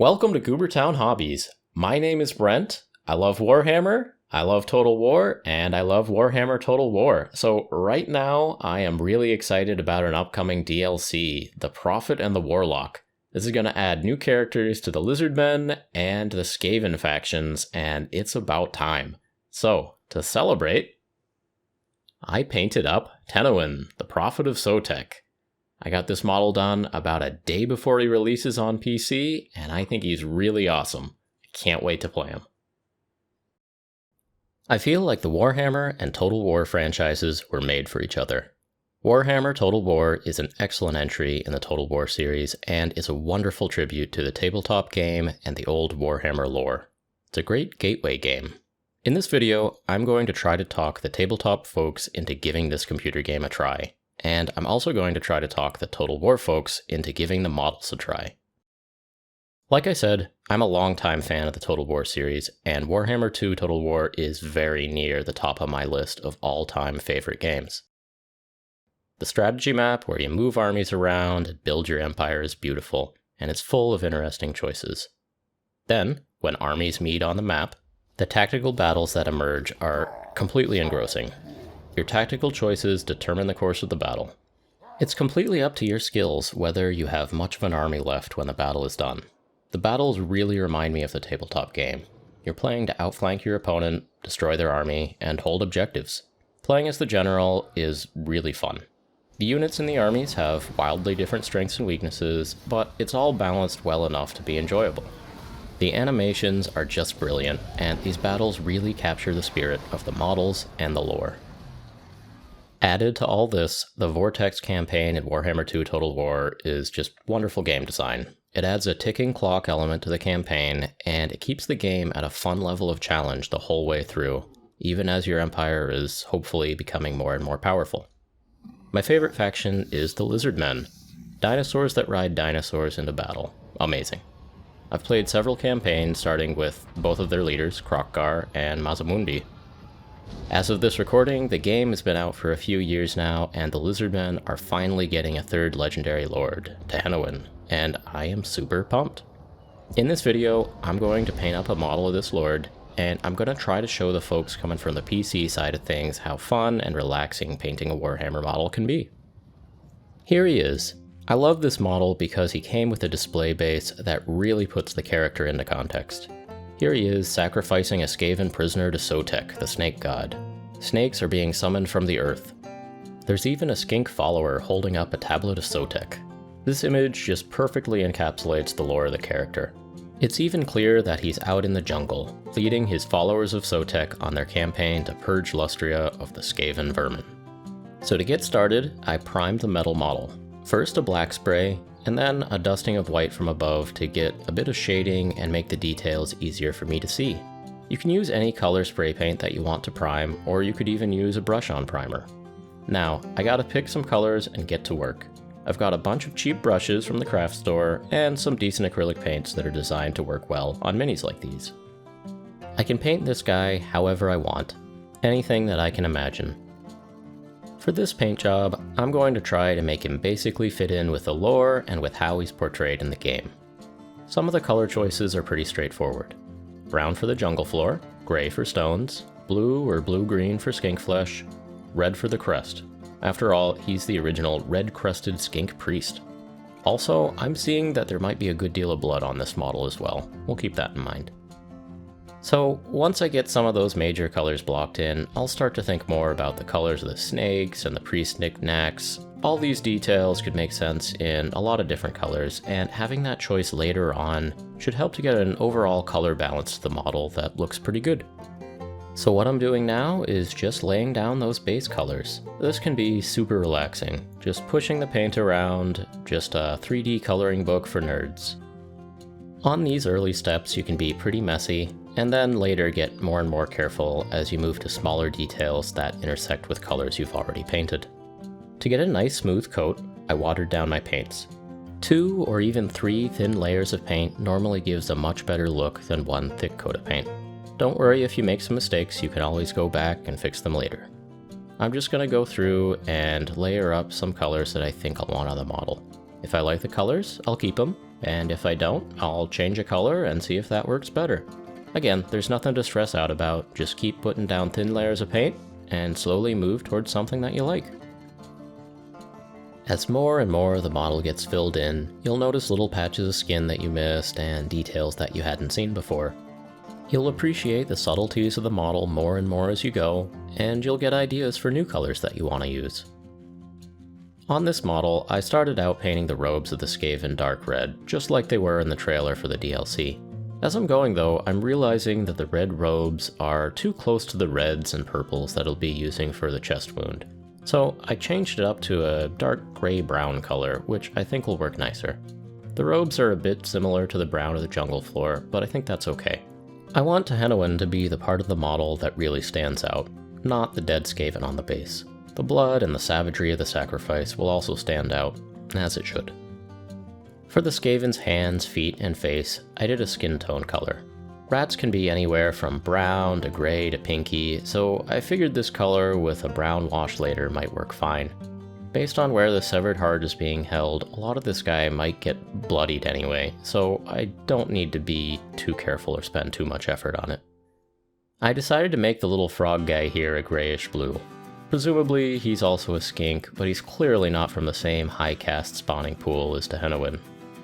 Welcome to Goobertown Hobbies. My name is Brent. I love Warhammer, I love Total War, and I love Warhammer Total War. So right now, I am really excited about an upcoming DLC, The Prophet and the Warlock. This is going to add new characters to the Lizardmen and the Skaven factions, and it's about time. So, to celebrate, I painted up Tehenhauin, the Prophet of Sotek. I got this model done about a day before he releases on PC, and I think he's really awesome. I can't wait to play him. I feel like the Warhammer and Total War franchises were made for each other. Warhammer Total War is an excellent entry in the Total War series, and is a wonderful tribute to the tabletop game and the old Warhammer lore. It's a great gateway game. In this video, I'm going to try to talk the tabletop folks into giving this computer game a try. And I'm also going to try to talk the Total War folks into giving the models a try. Like I said, I'm a longtime fan of the Total War series, and Warhammer 2 Total War is very near the top of my list of all-time favorite games. The strategy map, where you move armies around and build your empire, is beautiful, and it's full of interesting choices. Then, when armies meet on the map, the tactical battles that emerge are completely engrossing. Your tactical choices determine the course of the battle. It's completely up to your skills whether you have much of an army left when the battle is done. The battles really remind me of the tabletop game. You're playing to outflank your opponent, destroy their army, and hold objectives. Playing as the general is really fun. The units in the armies have wildly different strengths and weaknesses, but it's all balanced well enough to be enjoyable. The animations are just brilliant, and these battles really capture the spirit of the models and the lore. Added to all this, the Vortex campaign in Warhammer 2 Total War is just wonderful game design. It adds a ticking clock element to the campaign, and it keeps the game at a fun level of challenge the whole way through, even as your empire is hopefully becoming more and more powerful. My favorite faction is the Lizardmen, dinosaurs that ride dinosaurs into battle. Amazing. I've played several campaigns starting with both of their leaders, Kroq-Gar and Mazamundi. As of this recording, the game has been out for a few years now, and the Lizardmen are finally getting a third legendary lord, Tehenhauin, and I am super pumped. In this video, I'm going to paint up a model of this lord, and I'm going to try to show the folks coming from the PC side of things how fun and relaxing painting a Warhammer model can be. Here he is. I love this model because he came with a display base that really puts the character into context. Here he is, sacrificing a Skaven prisoner to Sotek, the snake god. Snakes are being summoned from the earth. There's even a skink follower holding up a tablet of Sotek. This image just perfectly encapsulates the lore of the character. It's even clear that he's out in the jungle, leading his followers of Sotek on their campaign to purge Lustria of the Skaven vermin. So to get started, I primed the metal model. First a black spray, and then a dusting of white from above to get a bit of shading and make the details easier for me to see. You can use any color spray paint that you want to prime, or you could even use a brush-on primer. Now, I gotta pick some colors and get to work. I've got a bunch of cheap brushes from the craft store, and some decent acrylic paints that are designed to work well on minis like these. I can paint this guy however I want, anything that I can imagine. For this paint job, I'm going to try to make him basically fit in with the lore and with how he's portrayed in the game. Some of the color choices are pretty straightforward. Brown for the jungle floor, gray for stones, blue or blue-green for skink flesh, red for the crest. After all, he's the original red-crested skink priest. Also, I'm seeing that there might be a good deal of blood on this model as well. We'll keep that in mind. So, once I get some of those major colors blocked in, I'll start to think more about the colors of the snakes and the priest knickknacks. All these details could make sense in a lot of different colors, and having that choice later on should help to get an overall color balance to the model that looks pretty good. So what I'm doing now is just laying down those base colors. This can be super relaxing, just pushing the paint around, just a 3D coloring book for nerds. On these early steps you can be pretty messy, and then later get more and more careful as you move to smaller details that intersect with colors you've already painted. To get a nice smooth coat, I watered down my paints. 2 or even 3 thin layers of paint normally gives a much better look than one thick coat of paint. Don't worry if you make some mistakes, you can always go back and fix them later. I'm just going to go through and layer up some colors that I think I'll want on the model. If I like the colors, I'll keep them. and if I don't, I'll change a color and see if that works better. Again, there's nothing to stress out about, just keep putting down thin layers of paint and slowly move towards something that you like. As more and more of the model gets filled in, you'll notice little patches of skin that you missed and details that you hadn't seen before. You'll appreciate the subtleties of the model more and more as you go, and you'll get ideas for new colors that you want to use. On this model, I started out painting the robes of the Skaven dark red, just like they were in the trailer for the DLC. As I'm going though, I'm realizing that the red robes are too close to the reds and purples that I'll be using for the chest wound. So I changed it up to a dark gray-brown color, which I think will work nicer. The robes are a bit similar to the brown of the jungle floor, but I think that's okay. I want Tehenhauin to be the part of the model that really stands out, not the dead Skaven on the base. The blood and the savagery of the sacrifice will also stand out, as it should. For the Skaven's hands, feet, and face, I did a skin tone color. Rats can be anywhere from brown to gray to pinky, so I figured this color with a brown wash later might work fine. Based on where the severed heart is being held, a lot of this guy might get bloodied anyway, so I don't need to be too careful or spend too much effort on it. I decided to make the little frog guy here a grayish blue. Presumably he's also a skink, but he's clearly not from the same high caste spawning pool as Tehenhauin.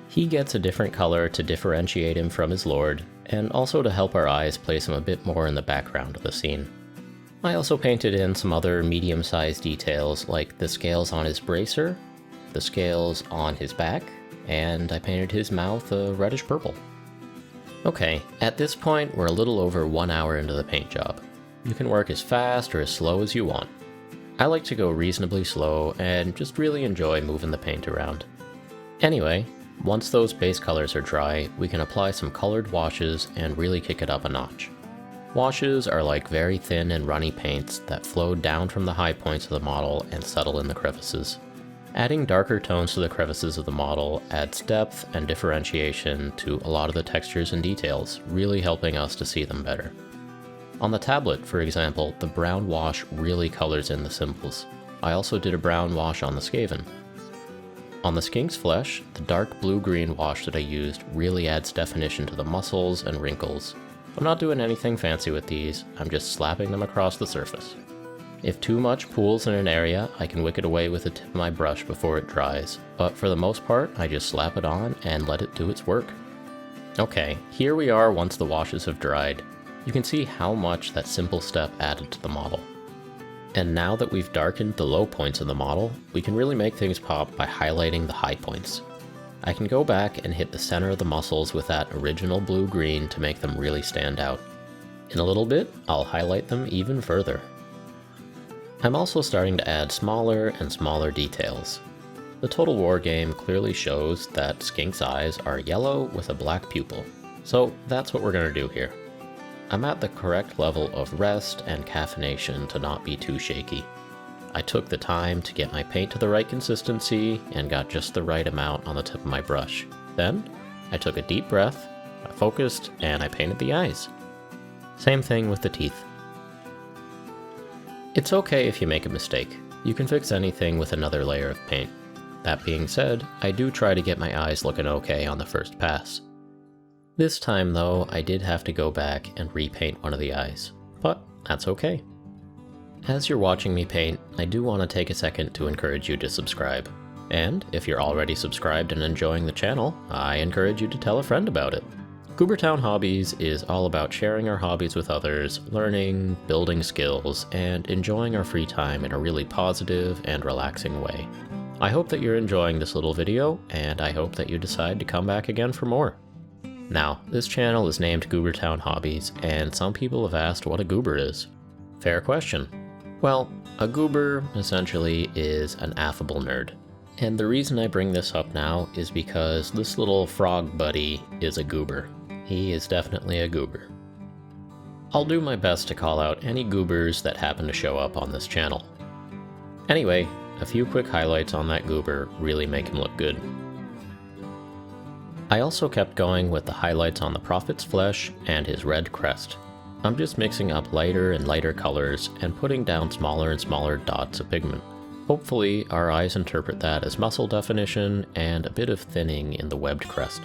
He gets a different color to differentiate him from his lord, and also to help our eyes place him a bit more in the background of the scene. I also painted in some other medium-sized details like the scales on his bracer, the scales on his back, and I painted his mouth a reddish purple. Okay, at this point we're a little over 1 hour into the paint job. You can work as fast or as slow as you want. I like to go reasonably slow and just really enjoy moving the paint around. Anyway, once those base colors are dry, we can apply some colored washes and really kick it up a notch. Washes are like very thin and runny paints that flow down from the high points of the model and settle in the crevices. Adding darker tones to the crevices of the model adds depth and differentiation to a lot of the textures and details, really helping us to see them better. On the tablet, for example, the brown wash really colors in the symbols. I also did a brown wash on the Skaven. On the skink's flesh, the dark blue-green wash that I used really adds definition to the muscles and wrinkles. I'm not doing anything fancy with these, I'm just slapping them across the surface. If too much pools in an area, I can wick it away with the tip of my brush before it dries, but for the most part, I just slap it on and let it do its work. Okay, here we are once the washes have dried. You can see how much that simple step added to the model. And now that we've darkened the low points of the model, we can really make things pop by highlighting the high points. I can go back and hit the center of the muscles with that original blue-green to make them really stand out. In a little bit, I'll highlight them even further. I'm also starting to add smaller and smaller details. The Total War game clearly shows that Skink's eyes are yellow with a black pupil, so that's what we're going to do here. I'm at the correct level of rest and caffeination to not be too shaky. I took the time to get my paint to the right consistency and got just the right amount on the tip of my brush. Then, I took a deep breath, I focused, and I painted the eyes. Same thing with the teeth. It's okay if you make a mistake. You can fix anything with another layer of paint. That being said, I do try to get my eyes looking okay on the first pass. This time though, I did have to go back and repaint one of the eyes, but that's okay. As you're watching me paint, I do want to take a second to encourage you to subscribe. And if you're already subscribed and enjoying the channel, I encourage you to tell a friend about it. Goobertown Hobbies is all about sharing our hobbies with others, learning, building skills, and enjoying our free time in a really positive and relaxing way. I hope that you're enjoying this little video, and I hope that you decide to come back again for more. Now, this channel is named Goobertown Hobbies, and some people have asked what a goober is. Fair question. Well, a goober essentially is an affable nerd. And the reason I bring this up now is because this little frog buddy is a goober. He is definitely a goober. I'll do my best to call out any goobers that happen to show up on this channel. Anyway, a few quick highlights on that goober really make him look good. I also kept going with the highlights on the prophet's flesh and his red crest. I'm just mixing up lighter and lighter colors and putting down smaller and smaller dots of pigment. Hopefully, our eyes interpret that as muscle definition and a bit of thinning in the webbed crest.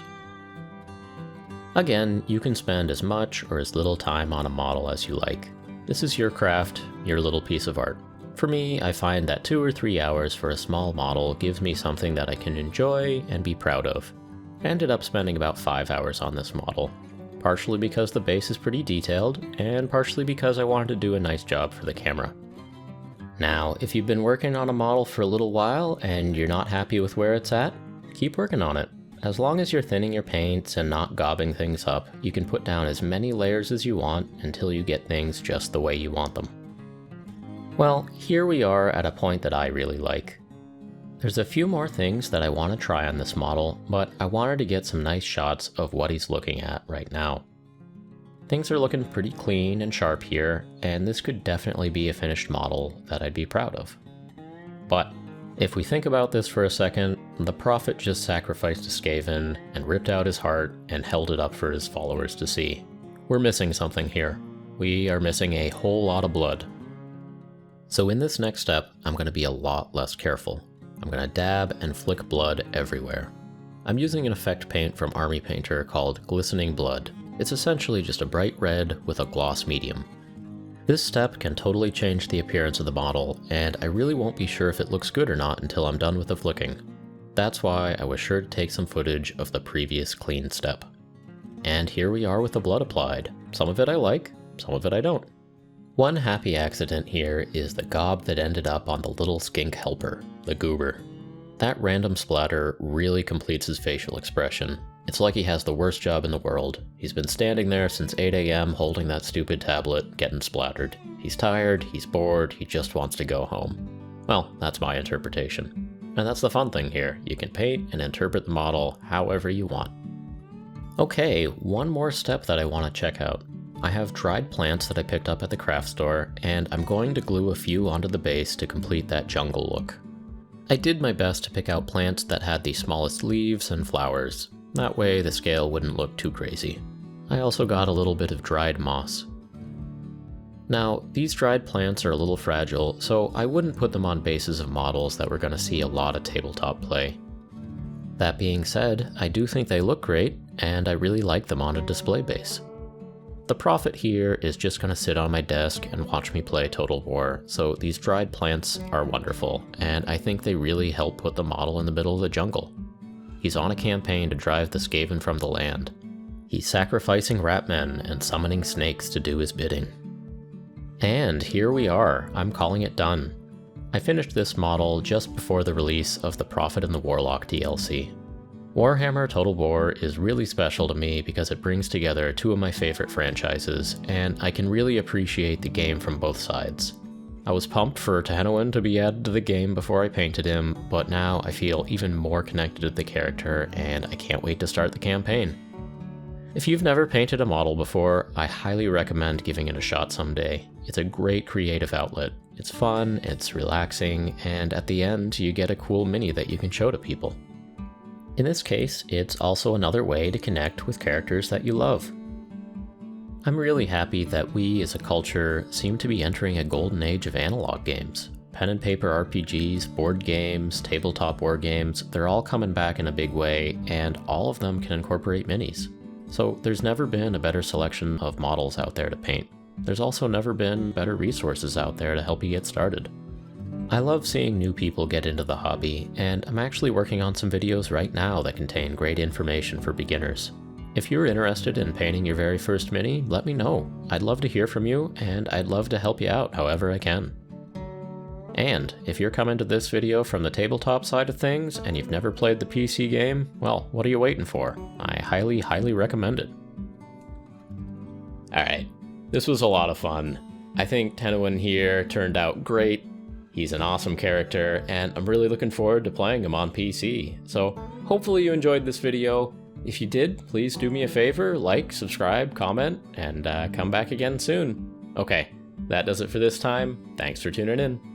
Again, you can spend as much or as little time on a model as you like. This is your craft, your little piece of art. For me, I find that 2 or 3 hours for a small model gives me something that I can enjoy and be proud of. I ended up spending about 5 hours on this model, partially because the base is pretty detailed, and partially because I wanted to do a nice job for the camera. Now, if you've been working on a model for a little while and you're not happy with where it's at, keep working on it. As long as you're thinning your paints and not gobbing things up, you can put down as many layers as you want until you get things just the way you want them. Well, here we are at a point that I really like. There's a few more things that I want to try on this model, but I wanted to get some nice shots of what he's looking at right now. Things are looking pretty clean and sharp here, and this could definitely be a finished model that I'd be proud of. But if we think about this for a second, the Prophet just sacrificed a Skaven and ripped out his heart and held it up for his followers to see. We're missing something here. We are missing a whole lot of blood. So in this next step, I'm going to be a lot less careful. I'm going to dab and flick blood everywhere. I'm using an effect paint from Army Painter called Glistening Blood. It's essentially just a bright red with a gloss medium. This step can totally change the appearance of the model, and I really won't be sure if it looks good or not until I'm done with the flicking. That's why I was sure to take some footage of the previous clean step. And here we are with the blood applied. Some of it I like, some of it I don't. One happy accident here is the gob that ended up on the little skink helper, the goober. That random splatter really completes his facial expression. It's like he has the worst job in the world. He's been standing there since 8 AM holding that stupid tablet, getting splattered. He's tired, he's bored, he just wants to go home. Well, that's my interpretation. And that's the fun thing here. You can paint and interpret the model however you want. Okay, one more step that I want to check out. I have dried plants that I picked up at the craft store, and I'm going to glue a few onto the base to complete that jungle look. I did my best to pick out plants that had the smallest leaves and flowers. That way the scale wouldn't look too crazy. I also got a little bit of dried moss. Now, these dried plants are a little fragile, so I wouldn't put them on bases of models that we're going to see a lot of tabletop play. That being said, I do think they look great, and I really like them on a display base. The Prophet here is just going to sit on my desk and watch me play Total War, so these dried plants are wonderful, and I think they really help put the model in the middle of the jungle. He's on a campaign to drive the Skaven from the land. He's sacrificing rat men and summoning snakes to do his bidding. And here we are, I'm calling it done. I finished this model just before the release of the Prophet and the Warlock DLC. Warhammer Total War is really special to me because it brings together two of my favorite franchises, and I can really appreciate the game from both sides. I was pumped for Tehenhauin to be added to the game before I painted him, but now I feel even more connected to the character, and I can't wait to start the campaign. If you've never painted a model before, I highly recommend giving it a shot someday. It's a great creative outlet. It's fun, it's relaxing, and at the end you get a cool mini that you can show to people. In this case, it's also another way to connect with characters that you love. I'm really happy that we as a culture seem to be entering a golden age of analog games. Pen and paper RPGs, board games, tabletop war games, they're all coming back in a big way, and all of them can incorporate minis. So there's never been a better selection of models out there to paint. There's also never been better resources out there to help you get started. I love seeing new people get into the hobby, and I'm actually working on some videos right now that contain great information for beginners. If you're interested in painting your very first mini, let me know. I'd love to hear from you, and I'd love to help you out however I can. And if you're coming to this video from the tabletop side of things, and you've never played the PC game, well, what are you waiting for? I highly recommend it. Alright, this was a lot of fun. I think Tehenhauin here turned out great. He's an awesome character, and I'm really looking forward to playing him on PC. So hopefully you enjoyed this video. If you did, please do me a favor, like, subscribe, comment, and come back again soon. Okay, that does it for this time. Thanks for tuning in.